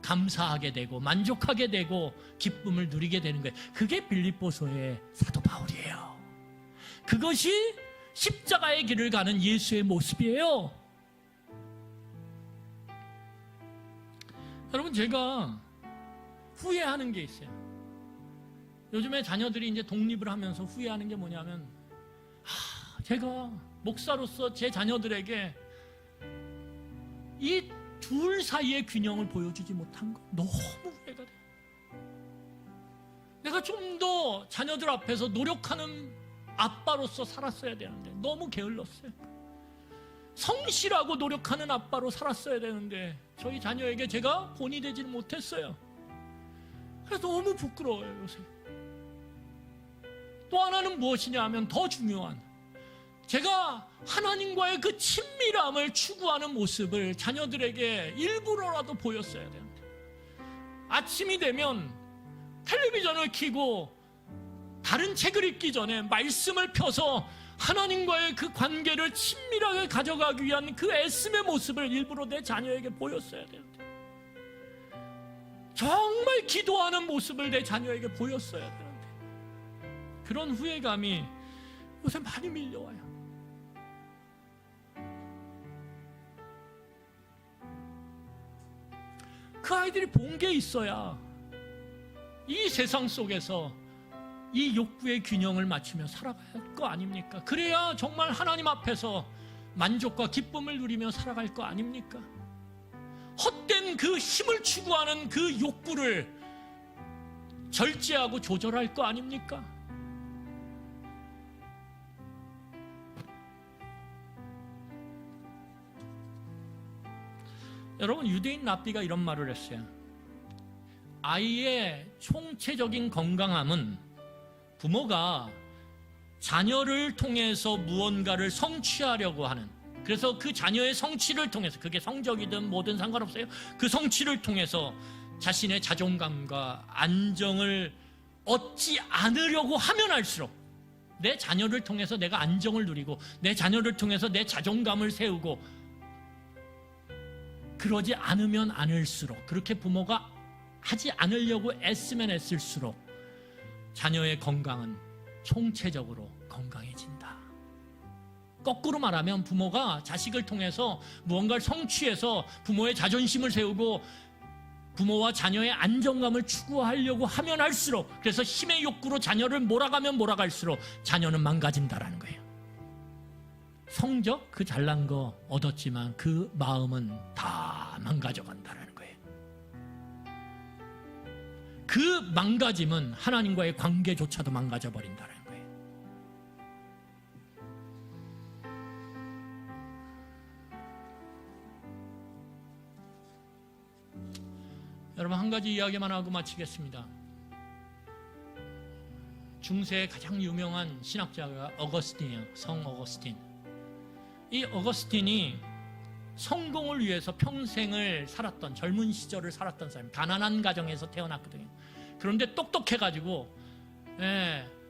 감사하게 되고 만족하게 되고 기쁨을 누리게 되는 거예요. 그게 빌립보서의 사도 바울이에요. 그것이 십자가의 길을 가는 예수의 모습이에요. 여러분, 제가 후회하는 게 있어요. 요즘에 자녀들이 이제 독립을 하면서 후회하는 게 뭐냐면, 제가 목사로서 제 자녀들에게 이 둘 사이의 균형을 보여주지 못한 거 너무 후회가 돼요. 내가 좀 더 자녀들 앞에서 노력하는 아빠로서 살았어야 되는데 너무 게을렀어요. 성실하고 노력하는 아빠로 살았어야 되는데 저희 자녀에게 제가 본이 되지는 못했어요. 그래서 너무 부끄러워요, 요새. 또 하나는 무엇이냐 하면 더 중요한, 제가 하나님과의 그 친밀함을 추구하는 모습을 자녀들에게 일부러라도 보였어야 되는데, 아침이 되면 텔레비전을 켜고 다른 책을 읽기 전에 말씀을 펴서 하나님과의 그 관계를 친밀하게 가져가기 위한 그 애씀의 모습을 일부러 내 자녀에게 보였어야 되는데, 정말 기도하는 모습을 내 자녀에게 보였어야 되는데, 그런 후회감이 요새 많이 밀려와요. 그 아이들이 본 게 있어야 이 세상 속에서 이 욕구의 균형을 맞추며 살아갈 거 아닙니까? 그래야 정말 하나님 앞에서 만족과 기쁨을 누리며 살아갈 거 아닙니까? 헛된 그 힘을 추구하는 그 욕구를 절제하고 조절할 거 아닙니까? 여러분, 유대인 랍비가 이런 말을 했어요. 아이의 총체적인 건강함은 부모가 자녀를 통해서 무언가를 성취하려고 하는, 그래서 그 자녀의 성취를 통해서, 그게 성적이든 뭐든 상관없어요. 그 성취를 통해서 자신의 자존감과 안정을 얻지 않으려고 하면 할수록, 내 자녀를 통해서 내가 안정을 누리고 내 자녀를 통해서 내 자존감을 세우고, 그러지 않으면 않을수록, 그렇게 부모가 하지 않으려고 애쓰면 애쓸수록 자녀의 건강은 총체적으로 건강해진다. 거꾸로 말하면 부모가 자식을 통해서 무언가를 성취해서 부모의 자존심을 세우고 부모와 자녀의 안정감을 추구하려고 하면 할수록, 그래서 힘의 욕구로 자녀를 몰아가면 몰아갈수록 자녀는 망가진다라는 거예요. 성적, 그 잘난 거 얻었지만 그 마음은 다 망가져간다라는 거예요. 그 망가짐은 하나님과의 관계조차도 망가져버린다는 거예요. 여러분, 한 가지 이야기만 하고 마치겠습니다. 중세의 가장 유명한 신학자가 어거스틴이에요. 성 어거스틴. 이 어거스틴이 성공을 위해서 평생을 살았던, 젊은 시절을 살았던 사람, 가난한 가정에서 태어났거든요. 그런데 똑똑해가지고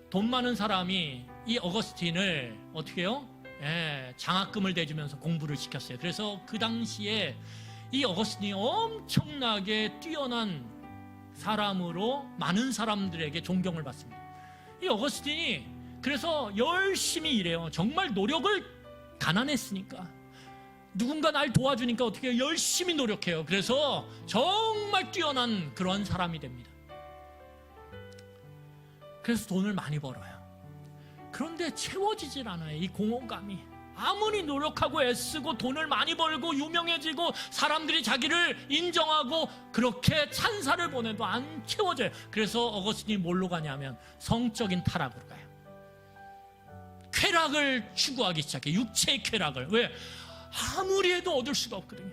돈 많은 사람이 이 어거스틴을 어떻게 해요? 장학금을 대주면서 공부를 시켰어요. 그래서 그 당시에 이 어거스틴이 엄청나게 뛰어난 사람으로 많은 사람들에게 존경을 받습니다. 이 어거스틴이 그래서 열심히 일해요. 정말 노력을, 가난했으니까 누군가 날 도와주니까 어떻게 해요? 열심히 노력해요. 그래서 정말 뛰어난 그런 사람이 됩니다. 그래서 돈을 많이 벌어요. 그런데 채워지질 않아요. 이 공허감이. 아무리 노력하고 애쓰고 돈을 많이 벌고 유명해지고 사람들이 자기를 인정하고 그렇게 찬사를 보내도 안 채워져요. 그래서 어거스틴이 뭘로 가냐면 성적인 타락으로 가요. 쾌락을 추구하기 시작해. 육체의 쾌락을. 왜? 아무리 해도 얻을 수가 없거든요.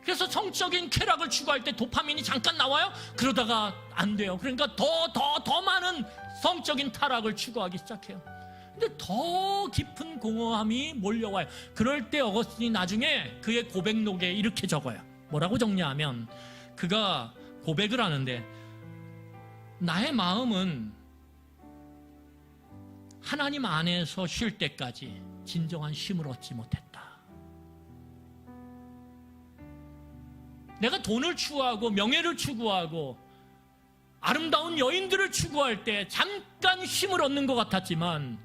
그래서 성적인 쾌락을 추구할 때 도파민이 잠깐 나와요. 그러다가 안 돼요. 그러니까 더 많은 성적인 타락을 추구하기 시작해요. 근데 더 더 깊은 공허함이 몰려와요. 그럴 때 어거스틴이 나중에 그의 고백록에 이렇게 적어요. 뭐라고 적냐면 그가 고백을 하는데 나의 마음은 하나님 안에서 쉴 때까지 진정한 쉼을 얻지 못했다. 내가 돈을 추구하고 명예를 추구하고 아름다운 여인들을 추구할 때 잠깐 쉼을 얻는 것 같았지만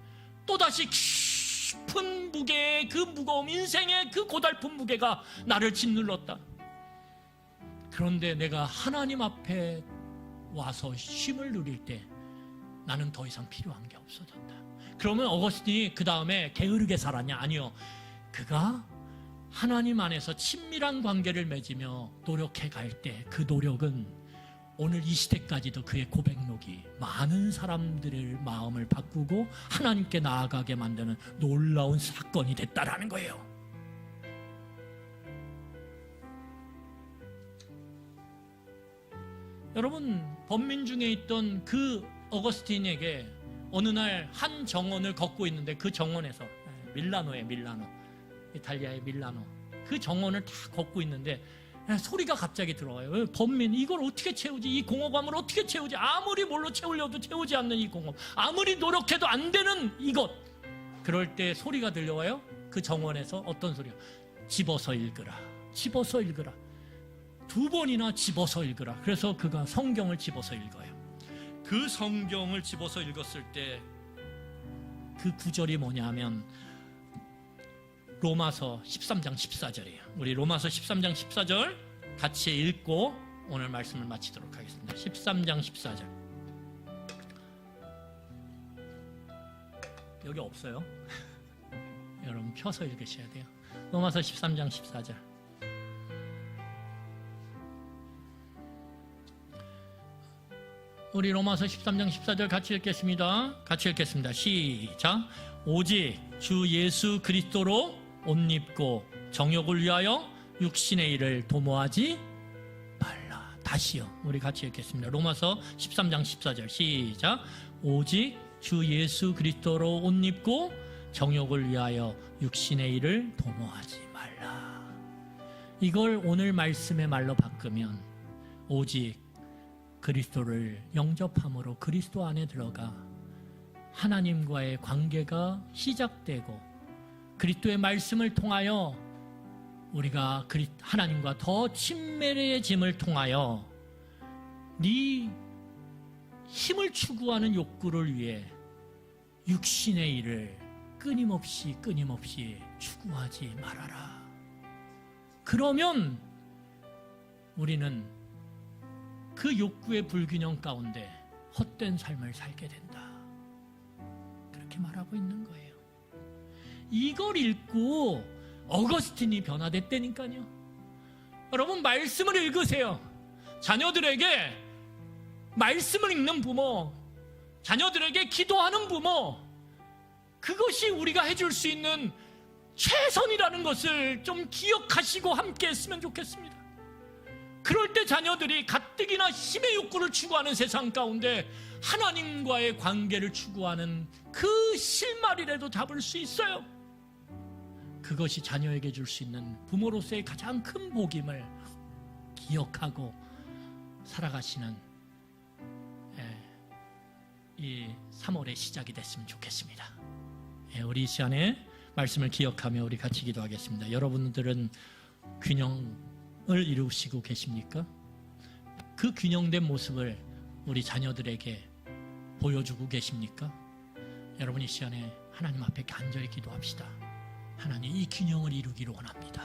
또다시 깊은 무게의 그 무거움, 인생의 그 고달픈 무게가 나를 짓눌렀다. 그런데 내가 하나님 앞에 와서 쉼을 누릴 때 나는 더 이상 필요한 게 없어졌다. 그러면 어거스틴이 그 다음에 게으르게 살았냐? 아니요. 그가 하나님 안에서 친밀한 관계를 맺으며 노력해 갈 때 그 노력은 오늘 이 시대까지도 그의 고백록이 많은 사람들의 마음을 바꾸고 하나님께 나아가게 만드는 놀라운 사건이 됐다라는 거예요. 여러분, 범민 중에 있던 그 어거스틴에게 어느 날 한 정원을 걷고 있는데 그 정원에서 밀라노에 밀라노, 이탈리아의 밀라노, 그 정원을 다 걷고 있는데 소리가 갑자기 들어와요. 범민, 이걸 어떻게 채우지? 이 공허감을 어떻게 채우지? 아무리 뭘로 채우려도 채우지 않는 이 공허, 아무리 노력해도 안 되는 이것. 그럴 때 소리가 들려와요. 그 정원에서 어떤 소리야? 집어서 읽으라, 집어서 읽으라. 2번이나 집어서 읽으라. 그래서 그가 성경을 집어서 읽어요. 그 성경을 집어서 읽었을 때 그 구절이 뭐냐면 로마서 13장 14절이에요. 우리 로마서 13장 14절 같이 읽고 오늘 말씀을 마치도록 하겠습니다. 13장 14절. 여기 없어요. 여러분 펴서 읽으셔야 돼요. 로마서 13장 14절. 우리 로마서 13장 14절 같이 읽겠습니다. 같이 읽겠습니다. 시작. 오직 주 예수 그리스도로 옷 입고 정욕을 위하여 육신의 일을 도모하지 말라. 다시요. 우리 같이 읽겠습니다. 로마서 13장 14절 시작. 오직 주 예수 그리스도로 옷 입고 정욕을 위하여 육신의 일을 도모하지 말라. 이걸 오늘 말씀의 말로 바꾸면 오직 그리스도를 영접함으로 그리스도 안에 들어가 하나님과의 관계가 시작되고 그리스도의 말씀을 통하여 우리가 하나님과 더 친밀해짐을 통하여 네 힘을 추구하는 욕구를 위해 육신의 일을 끊임없이 추구하지 말아라. 그러면 우리는 그 욕구의 불균형 가운데 헛된 삶을 살게 된다. 그렇게 말하고 있는 거예요. 이걸 읽고 어거스틴이 변화됐다니까요. 여러분 말씀을 읽으세요. 자녀들에게 말씀을 읽는 부모, 자녀들에게 기도하는 부모, 그것이 우리가 해줄 수 있는 최선이라는 것을 좀 기억하시고 함께 했으면 좋겠습니다. 그럴 때 자녀들이 가뜩이나 힘의 욕구를 추구하는 세상 가운데 하나님과의 관계를 추구하는 그 실마리라도 잡을 수 있어요. 그것이 자녀에게 줄 수 있는 부모로서의 가장 큰 복임을 기억하고 살아가시는 이 3월의 시작이 됐으면 좋겠습니다. 우리 이 시간에 말씀을 기억하며 우리 같이 기도하겠습니다. 여러분들은 균형을 이루시고 계십니까? 그 균형된 모습을 우리 자녀들에게 보여주고 계십니까? 여러분 이 시간에 하나님 앞에 간절히 기도합시다. 하나님, 이 균형을 이루기를 원합니다.